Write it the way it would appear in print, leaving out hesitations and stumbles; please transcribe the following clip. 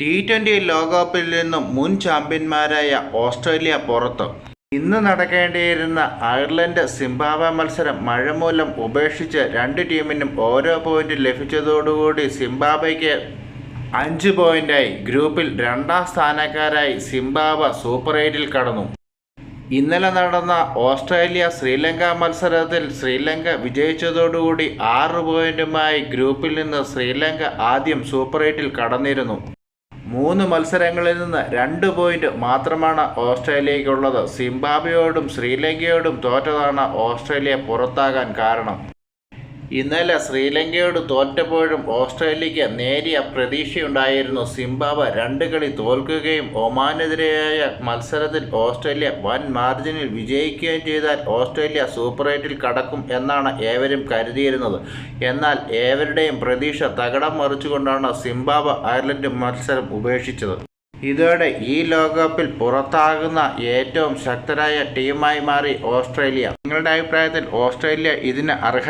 T20 ലോകകപ്പിൽ നിന്നും മുൻ ചാമ്പ്യന്മാരായ ഓസ്ട്രേലിയ പുറത്ത്. ഇന്ന് നടക്കേണ്ടിയിരുന്ന അയർലൻഡ് സിംബാബ്വെ മത്സരം മഴ മൂലം ഉപേക്ഷിച്ച് രണ്ട് ടീമിനും ഓരോ പോയിന്റ് ലഭിച്ചതോടുകൂടി സിംബാബ്വെക്ക് 5 പോയിന്റായി. ഗ്രൂപ്പിൽ രണ്ടാം സ്ഥാനക്കാരായി സിംബാബ്വെ സൂപ്പർ 8-ൽ കടന്നു. ഇന്നലെ നടന്ന ഓസ്ട്രേലിയ-ശ്രീലങ്ക മത്സരത്തിൽ ശ്രീലങ്ക വിജയിച്ചതോടുകൂടി 6 പോയിന്റുമായി ഗ്രൂപ്പിൽ നിന്ന് ശ്രീലങ്ക ആദ്യം സൂപ്പർ 8-ൽ കടന്നിരുന്നു. 3 മത്സരങ്ങളിൽ നിന്ന് 2 പോയിന്റ് മാത്രമാണ് ഓസ്ട്രേലിയയ്ക്കുള്ളത്. സിംബാബ്വെയോടും ശ്രീലങ്കയോടും തോറ്റതാണ് ഓസ്ട്രേലിയ പുറത്താകാൻ കാരണം. ഇന്നലെ ശ്രീലങ്കയോട് തോറ്റപ്പോഴും ഓസ്ട്രേലിയയ്ക്ക് നേരിയ പ്രതീക്ഷയുണ്ടായിരുന്നു. സിംബാബ്വെ 2 കളി തോൽക്കുകയും ഒമാനെതിരായ മത്സരത്തിൽ ഓസ്ട്രേലിയ വൻ മാർജിനിൽ വിജയിക്കുകയും ചെയ്താൽ ഓസ്ട്രേലിയ സൂപ്പർ 8-ൽ കടക്കും എന്നാണ് ഏവരും കരുതിയിരുന്നത്. എന്നാൽ ഏവരുടെയും പ്രതീക്ഷ തകിടം മറിച്ചുകൊണ്ടാണ് സിംബാബ്വെ അയർലൻഡ് മത്സരം ഉപേക്ഷിച്ചത്. ഇതോടെ ഈ ലോകകപ്പിൽ പുറത്താകുന്ന ഏറ്റവും ശക്തരായ ടീമായി മാറി ഓസ്ട്രേലിയ. നിങ്ങളുടെ അഭിപ്രായത്തിൽ ഓസ്ട്രേലിയ ഇതിന് അർഹരാണ്?